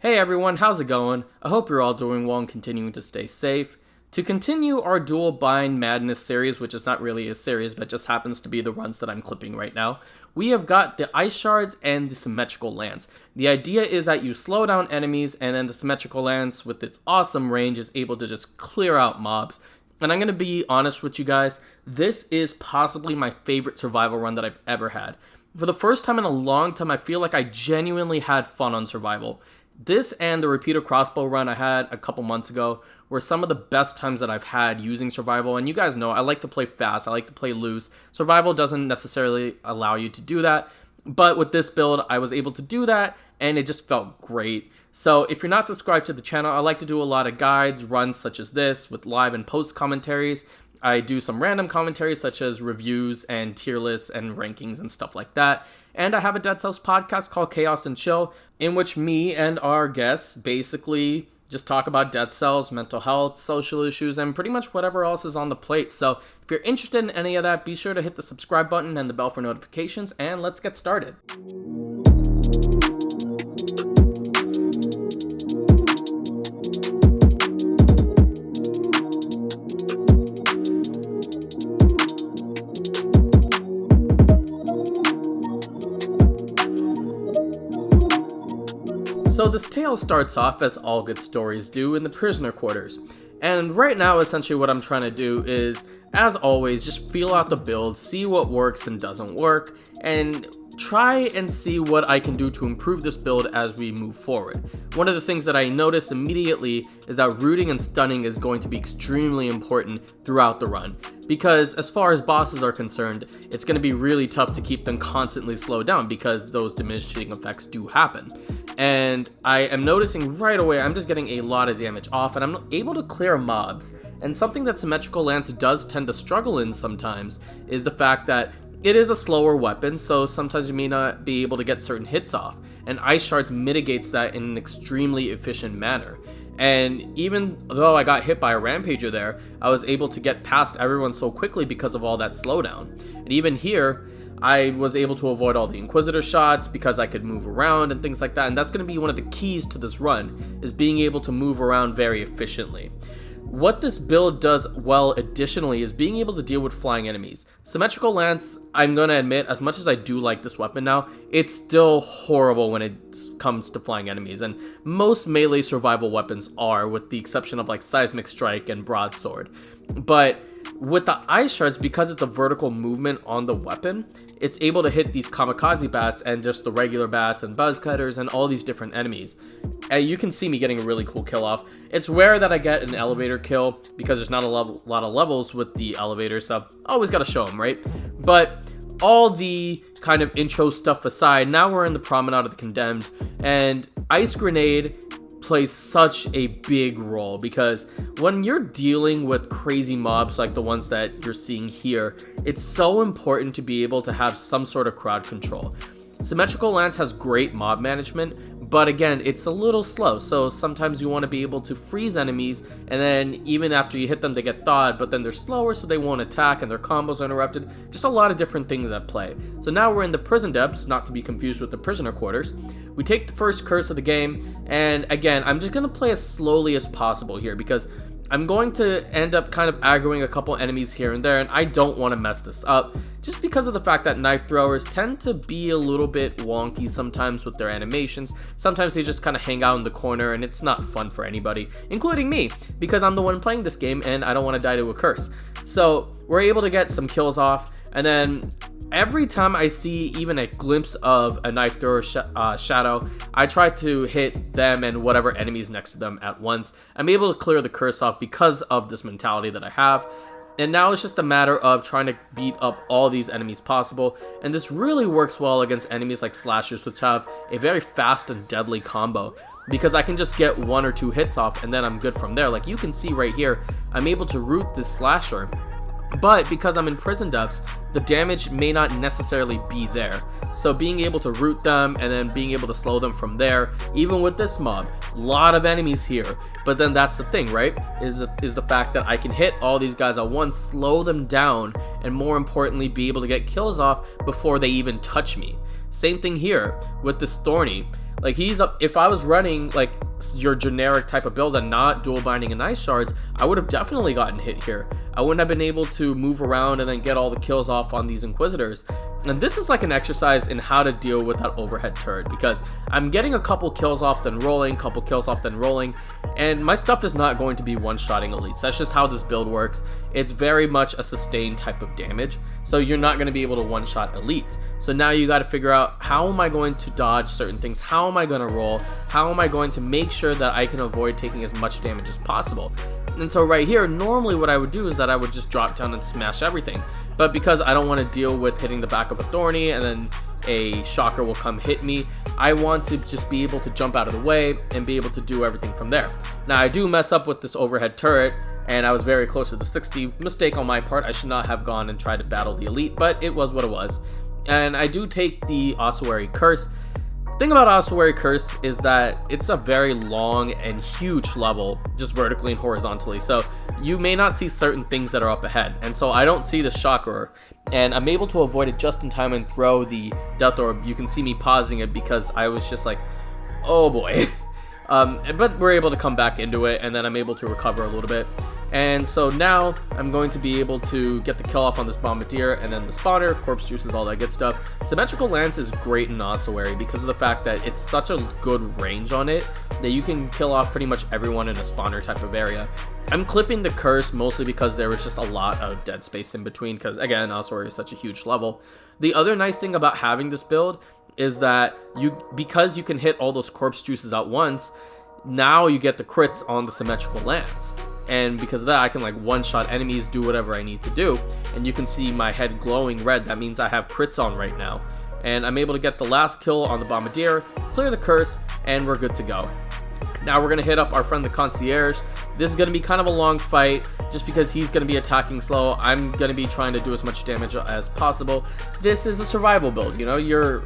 Hey everyone, how's it going? I hope you're all doing well and continuing to stay safe. To continue our Dual Bind Madness series, which is not really a series but just happens to be the runs that I'm clipping right now, we have got the Ice Shards and the Symmetrical Lance. The idea is that you slow down enemies and then the Symmetrical Lance with its awesome range is able to just clear out mobs. And I'm going to be honest with you guys, this is possibly my favorite survival run that I've ever had. For the first time in a long time, I feel like I genuinely had fun on survival. This and the repeater crossbow run I had a couple months ago were some of the best times that I've had using survival, and you guys know I like to play fast, I like to play loose. Survival doesn't necessarily allow you to do that, but with this build I was able to do that and it just felt great. So if you're not subscribed to the channel, I like to do a lot of guides, runs such as this with live and post commentaries. I do some random commentaries such as reviews and tier lists and rankings and stuff like that. And I have a Dead Cells podcast called Chaos and Chill, in which me and our guests basically just talk about Dead Cells, mental health, social issues, and pretty much whatever else is on the plate. So if you're interested in any of that, be sure to hit the subscribe button and the bell for notifications, and let's get started. So this tale starts off, as all good stories do, in the prisoner quarters. And right now, essentially what I'm trying to do is, as always, just feel out the build, see what works and doesn't work, and try and see what I can do to improve this build as we move forward. One of the things that I noticed immediately is that rooting and stunning is going to be extremely important throughout the run, because as far as bosses are concerned, it's going to be really tough to keep them constantly slowed down because those diminishing effects do happen. And I am noticing right away I'm just getting a lot of damage off and I'm able to clear mobs. And something that Symmetrical Lance does tend to struggle in sometimes is the fact that it is a slower weapon, so sometimes you may not be able to get certain hits off, and Ice Shards mitigates that in an extremely efficient manner. And even though I got hit by a Rampager there, I was able to get past everyone so quickly because of all that slowdown. And even here, I was able to avoid all the Inquisitor shots because I could move around and things like that, and that's going to be one of the keys to this run, is being able to move around very efficiently. What this build does well additionally is being able to deal with flying enemies. Symmetrical Lance, I'm going to admit, as much as I do like this weapon now, it's still horrible when it comes to flying enemies, and most melee survival weapons are, with the exception of like Seismic Strike and Broadsword. But with the Ice Shards, because it's a vertical movement on the weapon, it's able to hit these kamikaze bats and just the regular bats and buzz cutters and all these different enemies. And you can see me getting a really cool kill off. It's rare that I get an elevator kill because there's not a lot of levels with the elevator, so always gotta show them, right? But all the kind of intro stuff aside, now we're in the Promenade of the Condemned, and Ice Grenade plays such a big role because when you're dealing with crazy mobs like the ones that you're seeing here, it's so important to be able to have some sort of crowd control. Symmetrical Lance has great mob management, but again, it's a little slow, so sometimes you want to be able to freeze enemies, and then even after you hit them, they get thawed, but then they're slower, so they won't attack, and their combos are interrupted. Just a lot of different things at play. So now we're in the prison depths, not to be confused with the prisoner quarters. We take the first curse of the game, and again, I'm just going to play as slowly as possible here, because I'm going to end up kind of aggroing a couple enemies here and there, and I don't want to mess this up, just because of the fact that knife throwers tend to be a little bit wonky sometimes with their animations. Sometimes they just kind of hang out in the corner, and it's not fun for anybody, including me, because I'm the one playing this game, and I don't want to die to a curse. So we're able to get some kills off, and then every time I see even a glimpse of a knife thrower shadow, I try to hit them and whatever enemies next to them at once. I'm able to clear the curse off because of this mentality that I have. And now it's just a matter of trying to beat up all these enemies possible. And this really works well against enemies like slashers, which have a very fast and deadly combo, because I can just get 1 or 2 hits off and then I'm good from there. Like you can see right here, I'm able to root this slasher. But because I'm in prison depths, the damage may not necessarily be there. So being able to root them and then being able to slow them from there, even with this mob, a lot of enemies here. But then that's the thing, right? Is the fact that I can hit all these guys at once, slow them down, and more importantly, be able to get kills off before they even touch me. Same thing here with this Thorny. Like, he's up. If I was running like your generic type of build and not dual binding and ice shards, I would have definitely gotten hit here. I wouldn't have been able to move around and then get all the kills off on these Inquisitors. And this is like an exercise in how to deal with that overhead turret, because I'm getting a couple kills off then rolling, couple kills off then rolling, and my stuff is not going to be one-shotting elites. That's just how this build works. It's very much a sustained type of damage, so you're not going to be able to one-shot elites. So now you got to figure out, how am I going to dodge certain things? How am I going to roll? How am I going to make sure that I can avoid taking as much damage as possible? And so right here, normally what I would do is that I would just drop down and smash everything. But because I don't want to deal with hitting the back of a Thorny and then a Shocker will come hit me, I want to just be able to jump out of the way and be able to do everything from there. Now, I do mess up with this overhead turret, and I was very close to the 60. Mistake on my part. I should not have gone and tried to battle the elite, but it was what it was. And I do take the Ossuary Curse. Thing about Ossuary Curse is that it's a very long and huge level, just vertically and horizontally, so you may not see certain things that are up ahead. And so I don't see the Shocker, and I'm able to avoid it just in time and throw the Death Orb. You can see me pausing it because I was just like, oh boy. But we're able to come back into it, and then I'm able to recover a little bit. And so now I'm going to be able to get the kill off on this Bombardier, and then the spawner, corpse juices, all that good stuff. Symmetrical Lance is great in Ossuary because of the fact that it's such a good range on it that you can kill off pretty much everyone in a spawner type of area. I'm clipping the curse mostly because there was just a lot of dead space in between, because again, Ossuary is such a huge level. The other nice thing about having this build is that because you can hit all those corpse juices at once, now you get the crits on the Symmetrical Lance. And because of that, I can like one-shot enemies, do whatever I need to do. And you can see my head glowing red. That means I have crits on right now. And I'm able to get the last kill on the Bombardier, clear the curse, and we're good to go. Now we're going to hit up our friend the Concierge. This is going to be kind of a long fight, just because he's going to be attacking slow. I'm going to be trying to do as much damage as possible. This is a survival build, you know, your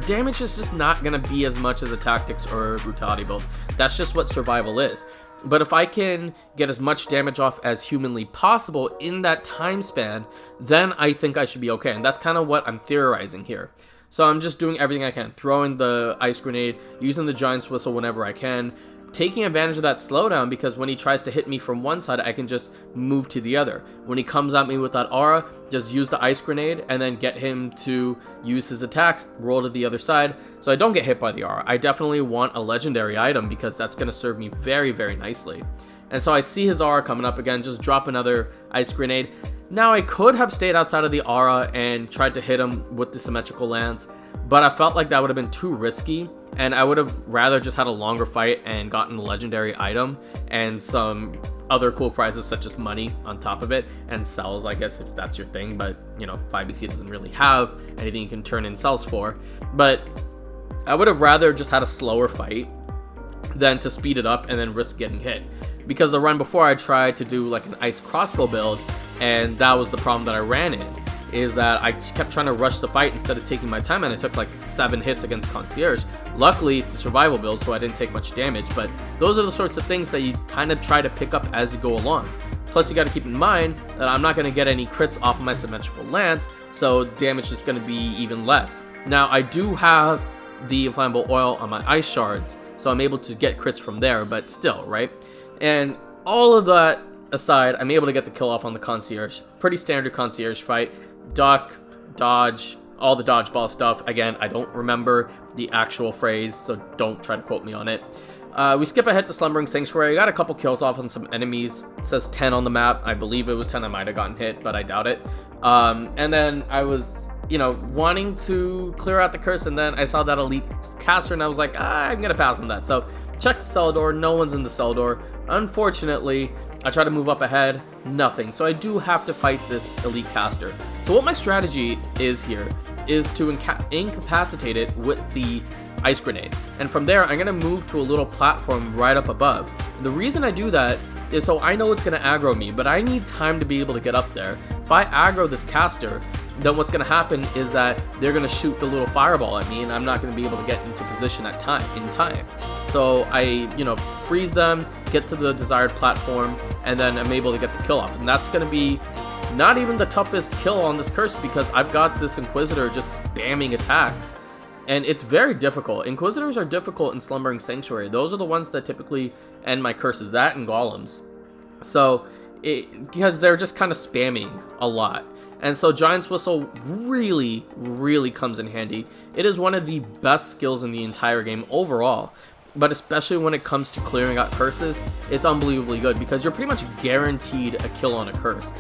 damage is just not going to be as much as a tactics or a brutality build. That's just what survival is. But if I can get as much damage off as humanly possible in that time span, then I think I should be okay. And that's kind of what I'm theorizing here. So I'm just doing everything I can, throwing the ice grenade, using the Giant's Whistle whenever I can, taking advantage of that slowdown, because when he tries to hit me from one side, I can just move to the other. When he comes at me with that aura, just use the ice grenade and then get him to use his attacks, roll to the other side, so I don't get hit by the aura. I definitely want a legendary item because that's going to serve me very, very nicely. And so I see his aura coming up again, just drop another ice grenade. Now I could have stayed outside of the aura and tried to hit him with the Symmetrical Lance, but I felt like that would have been too risky, and I would have rather just had a longer fight and gotten a legendary item and some other cool prizes such as money on top of it, and cells, I guess, if that's your thing. But you know, 5BC doesn't really have anything you can turn in cells for. But I would have rather just had a slower fight than to speed it up and then risk getting hit, because the run before I tried to do like an ice crossbow build, and that was the problem that I ran in, is that I kept trying to rush the fight instead of taking my time, and I took like 7 hits against Concierge. Luckily, it's a survival build, so I didn't take much damage, but those are the sorts of things that you kind of try to pick up as you go along. Plus, you got to keep in mind that I'm not going to get any crits off of my Symmetrical Lance, so damage is going to be even less. Now, I do have the Inflammable Oil on my Ice Shards, so I'm able to get crits from there, but still, right? And all of that aside, I'm able to get the kill off on the Concierge. Pretty standard Concierge fight. Duck, dodge, all the dodgeball stuff. Again, I don't remember the actual phrase, so don't try to quote me on it. We skip ahead to Slumbering Sanctuary. I got a couple kills off on some enemies. It says 10 on the map. I believe it was 10. I might have gotten hit, but I doubt it. And then I was, you know, wanting to clear out the curse, and then I saw that elite caster, and I was like, I'm gonna pass on that. So check the cell door. No one's in the cell door. Unfortunately, I try to move up ahead, nothing. So I do have to fight this elite caster. So what my strategy is here is to incapacitate it with the ice grenade. And from there, I'm going to move to a little platform right up above. The reason I do that is so I know it's going to aggro me, but I need time to be able to get up there. If I aggro this caster, then what's going to happen is that they're going to shoot the little fireball at me, and I'm not going to be able to get into position in time. So I, you know, freeze them, get to the desired platform, and then I'm able to get the kill off. And that's going to be not even the toughest kill on this curse, because I've got this Inquisitor just spamming attacks. And it's very difficult. Inquisitors are difficult in Slumbering Sanctuary. Those are the ones that typically end my curses. That and golems. So, because they're just kind of spamming a lot. And so Giant's Whistle really, really comes in handy. It is one of the best skills in the entire game overall. But especially when it comes to clearing out curses, it's unbelievably good because you're pretty much guaranteed a kill on a curse.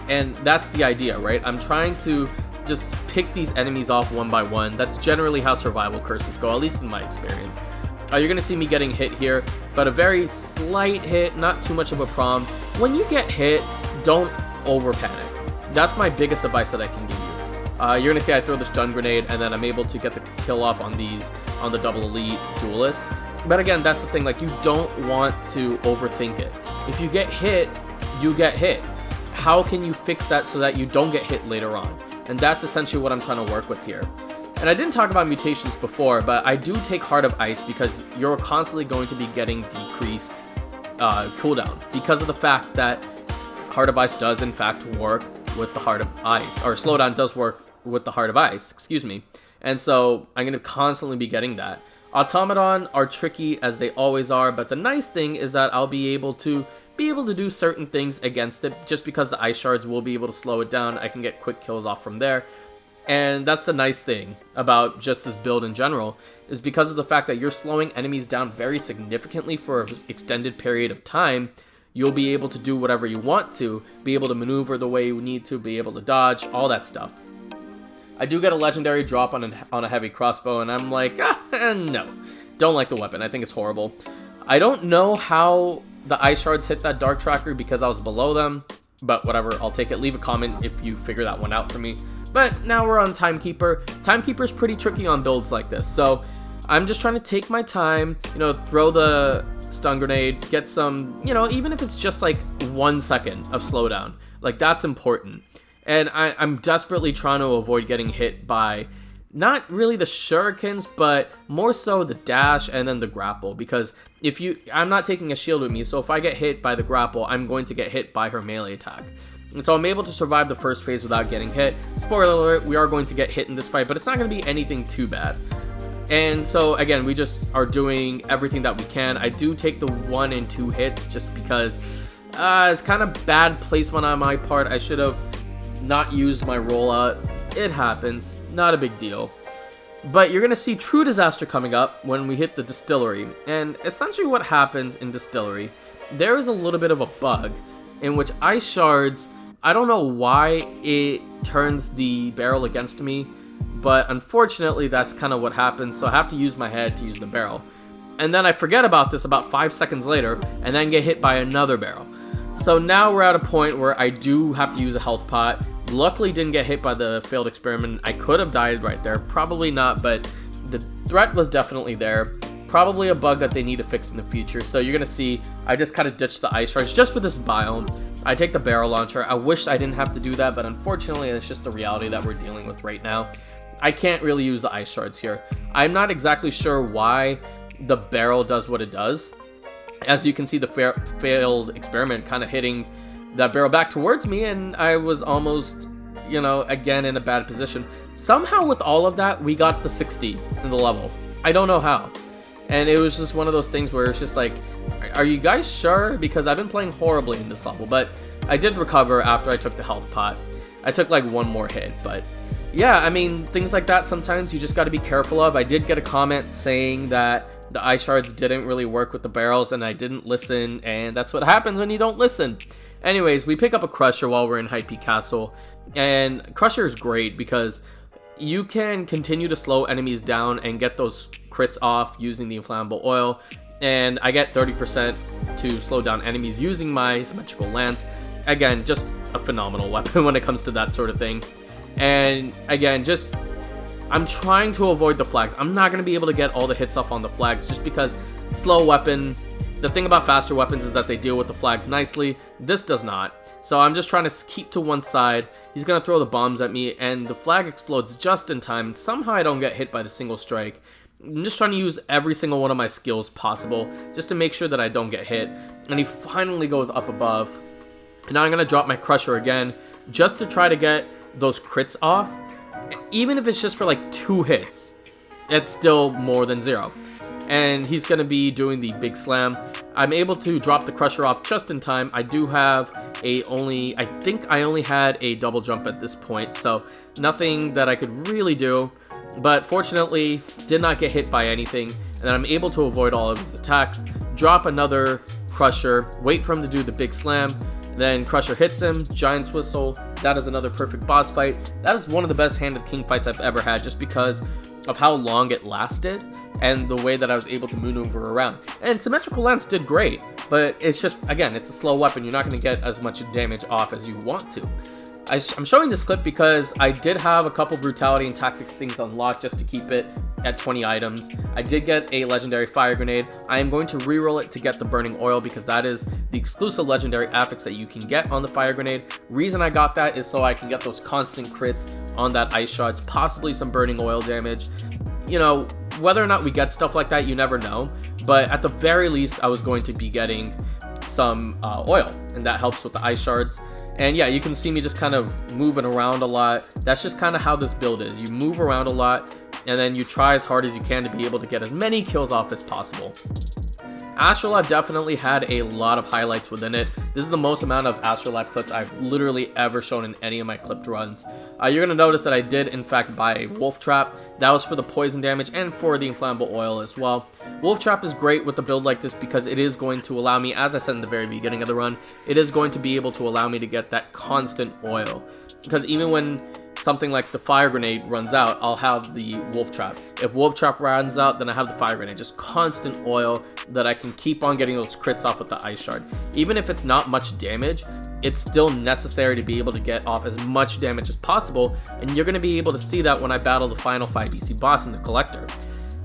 And that's the idea, right? I'm trying to just pick these enemies off one by one. That's generally how survival curses go, at least in my experience. You're going to see me getting hit here, but a very slight hit, not too much of a problem. When you get hit, don't over panic. That's my biggest advice that I can give you. You're going to see I throw this stun grenade, and then I'm able to get the kill off on the double elite duelist. But again, that's the thing, like, you don't want to overthink it. If you get hit, you get hit. How can you fix that so that you don't get hit later on? And that's essentially what I'm trying to work with here. And I didn't talk about mutations before, but I do take Heart of Ice because you're constantly going to be getting decreased cooldown because of the fact that Heart of Ice does in fact work with the Heart of Ice, or slowdown does work with the Heart of Ice, excuse me. And so I'm going to constantly be getting that. Automaton are tricky as they always are, but the nice thing is that I'll be able to do certain things against it just because the Ice Shards will be able to slow it down. I can get quick kills off from there. And that's the nice thing about just this build in general, is because of the fact that you're slowing enemies down very significantly for an extended period of time, you'll be able to do whatever you want to, be able to maneuver the way you need to, be able to dodge, all that stuff. I do get a legendary drop on a heavy crossbow, and I'm like, no. Don't like the weapon. I think it's horrible. I don't know how the Ice Shards hit that Dark Tracker because I was below them, but whatever, I'll take it. Leave a comment if you figure that one out for me. But now we're on Timekeeper. Timekeeper's pretty tricky on builds like this, so I'm just trying to take my time, throw the stun grenade, get some, even if it's just like 1 second of slowdown, like that's important. And I'm desperately trying to avoid getting hit by not really the shurikens, but more so the dash and then the grapple, because I'm not taking a shield with me, so if I get hit by the grapple, I'm going to get hit by her melee attack. And so I'm able to survive the first phase without getting hit. Spoiler alert, we are going to get hit in this fight, but it's not going to be anything too bad. And so again, we just are doing everything that we can. I do take the 1 and 2 hits just because it's kind of bad placement on my part. I should have not used my rollout. It happens, not a big deal. But you're going to see True Disaster coming up when we hit the Distillery. And essentially what happens in Distillery, there is a little bit of a bug in which Ice Shards, I don't know why it turns the barrel against me, but unfortunately that's kind of what happens, so I have to use my head to use the barrel. And then I forget about this about 5 seconds later, and then get hit by another barrel. So now we're at a point where I do have to use a health pot. Luckily didn't get hit by the failed experiment. I could have died right there, probably not, but the threat was definitely there. Probably a bug that they need to fix in the future. So you're gonna see I just kind of ditched the Ice Shards just for this biome. I take the barrel launcher. I wish I didn't have to do that, but unfortunately it's just the reality that we're dealing with right now. I can't really use the Ice Shards here. I'm not exactly sure why the barrel does what it does. As you can see, the failed experiment kind of hitting that barrel back towards me, and I was almost, again in a bad position. Somehow with all of that, we got the 60 in the level. I don't know how. And it was just one of those things where it's just like, are you guys sure? Because I've been playing horribly in this level, but I did recover after I took the health pot. I took like 1 more hit, but yeah, I mean, things like that sometimes you just got to be careful of. I did get a comment saying that the Ice Shards didn't really work with the barrels, and I didn't listen, and that's what happens when you don't listen. Anyways, we pick up a Crusher while we're in High Peak Castle, and Crusher is great because you can continue to slow enemies down and get those crits off using the inflammable oil, and I get 30% to slow down enemies using my symmetrical lance. Again, just a phenomenal weapon when it comes to that sort of thing. And again, I'm trying to avoid the flags. I'm not going to be able to get all the hits off on the flags just because slow weapon. The thing about faster weapons is that they deal with the flags nicely. This does not. So I'm just trying to keep to one side. He's going to throw the bombs at me, and the flag explodes just in time. Somehow I don't get hit by the single strike. I'm just trying to use every single one of my skills possible just to make sure that I don't get hit. And he finally goes up above. And now I'm going to drop my Crusher again just to try to get those crits off. Even if it's just for like 2 hits. it's still more than 0. And he's going to be doing the big slam. I'm able to drop the crusher off just in time. I do have I think I only had a double jump at this point, so nothing that I could really do. But fortunately, did not get hit by anything, and then I'm able to avoid all of his attacks, drop another crusher, wait for him to do the big slam, then crusher hits him, giant's whistle. That is another perfect boss fight. That is one of the best Hand of the King fights I've ever had, just because of how long it lasted and the way that I was able to maneuver around. And Symmetrical Lance did great, but it's just, again, it's a slow weapon. You're not going to get as much damage off as you want to. I'm showing this clip because I did have a couple Brutality and Tactics things unlocked just to keep it at 20 items. I did get a Legendary Fire Grenade. I am going to reroll it to get the Burning Oil because that is the exclusive Legendary affix that you can get on the Fire Grenade. Reason I got that is so I can get those constant crits on that Ice Shards, possibly some Burning Oil damage. You know, whether or not we get stuff like that, you never know. But at the very least, I was going to be getting some oil, and that helps with the Ice Shards. And yeah, you can see me just kind of moving around a lot. That's just kind of how this build is. You move around a lot, and then you try as hard as you can to be able to get as many kills off as possible. Astrolabe definitely had a lot of highlights within it. This is the most amount of Astrolabe clips I've literally ever shown in any of my clipped runs. You're going to notice that I did in fact buy a Wolf Trap. That was for the poison damage and for the inflammable oil as well. Wolf Trap is great with a build like this because it is going to allow me, as I said in the very beginning of the run, it is going to be able to allow me to get that constant oil. Because even when something like the Fire Grenade runs out, I'll have the Wolf Trap. If Wolf Trap runs out, then I have the Fire Grenade. Just constant oil that I can keep on getting those crits off with the Ice Shard. Even if it's not much damage, it's still necessary to be able to get off as much damage as possible, and you're going to be able to see that when I battle the final 5DC boss in the Collector.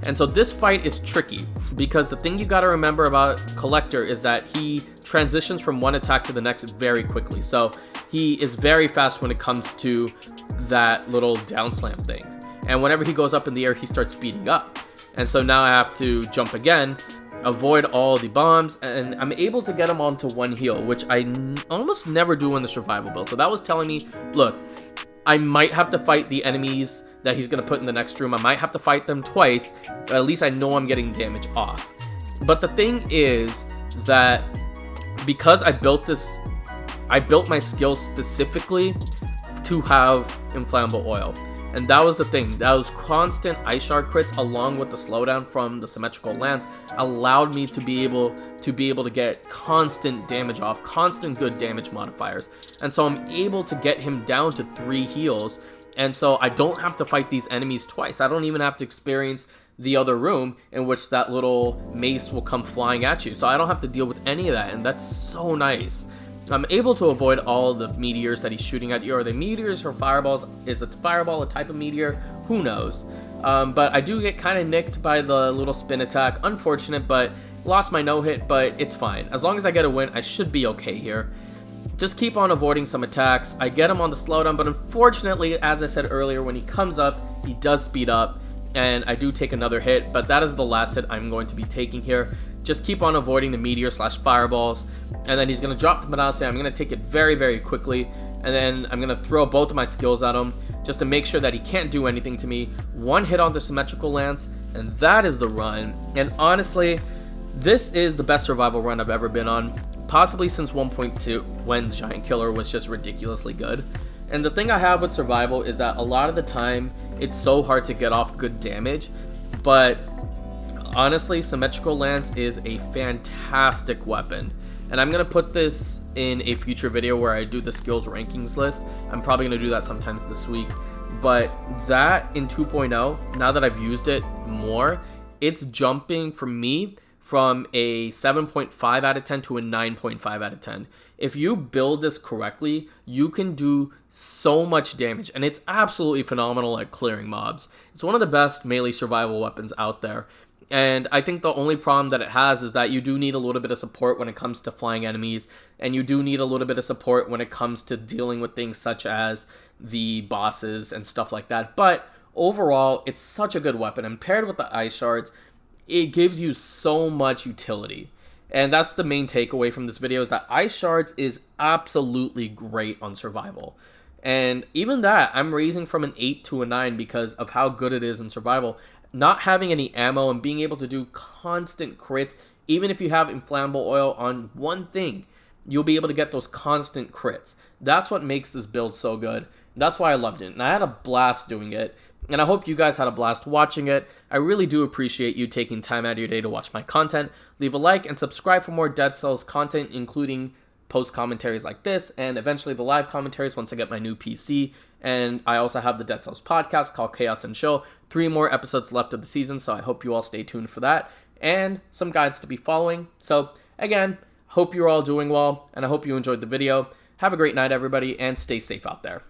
And so this fight is tricky, because the thing you got to remember about Collector is that he transitions from one attack to the next very quickly. So he is very fast when it comes to that little down slam thing. And whenever he goes up in the air, he starts speeding up. And so now I have to jump again, avoid all the bombs, and I'm able to get him onto one heal, which I almost never do in the survival build. So that was telling me, look, I might have to fight the enemies that he's going to put in the next room. I might have to fight them twice, but at least I know I'm getting damage off. But the thing is that because I built my skills specifically to have inflammable oil. And that was the thing. Those constant Ice Shard crits along with the slowdown from the Symmetrical Lance allowed me to be able to get constant damage off, constant good damage modifiers. And so I'm able to get him down to 3 heals. And so I don't have to fight these enemies twice. I don't even have to experience the other room in which that little mace will come flying at you. So I don't have to deal with any of that, and that's so nice. I'm able to avoid all the meteors that he's shooting at you. Are they meteors or fireballs? Is a fireball a type of meteor? Who knows? But I do get kind of nicked by the little spin attack. Unfortunate, but lost my no-hit, but it's fine. As long as I get a win, I should be okay here. Just keep on avoiding some attacks. I get him on the slowdown, but unfortunately, as I said earlier, when he comes up, he does speed up, and I do take another hit, but that is the last hit I'm going to be taking here. Just keep on avoiding the meteor/fireballs, and then he's going to drop the Panacea. I'm going to take it very, very quickly, and then I'm going to throw both of my skills at him just to make sure that he can't do anything to me. One hit on the Symmetrical Lance, and that is the run. And honestly, this is the best survival run I've ever been on, possibly since 1.2, when Giant Killer was just ridiculously good. And the thing I have with survival is that a lot of the time, it's so hard to get off good damage, but honestly, Symmetrical Lance is a fantastic weapon. And I'm going to put this in a future video where I do the skills rankings list. I'm probably going to do that sometimes this week. But that in 2.0, now that I've used it more, it's jumping for me from a 7.5 out of 10 to a 9.5 out of 10. If you build this correctly, you can do so much damage, and it's absolutely phenomenal at clearing mobs. It's one of the best melee survival weapons out there. And I think the only problem that it has is that you do need a little bit of support when it comes to flying enemies, and you do need a little bit of support when it comes to dealing with things such as the bosses and stuff like that. But overall, it's such a good weapon, and paired with the Ice Shards, it gives you so much utility. And that's the main takeaway from this video, is that Ice Shards is absolutely great on survival. And even that, I'm raising from an 8 to a 9 because of how good it is in survival. not having any ammo and being able to do constant crits, even if you have inflammable oil on one thing, you'll be able to get those constant crits. That's what makes this build so good. That's why I loved it, and I had a blast doing it, and I hope you guys had a blast watching it. I really do appreciate you taking time out of your day to watch my content. Leave a like and subscribe for more Dead Cells content, including post commentaries like this, and eventually the live commentaries once I get my new PC. And I also have the Dead Cells podcast called Chaos and Chill. 3 more episodes left of the season, so I hope you all stay tuned for that, and some guides to be following. So again, hope you're all doing well, and I hope you enjoyed the video. Have a great night, everybody, and stay safe out there.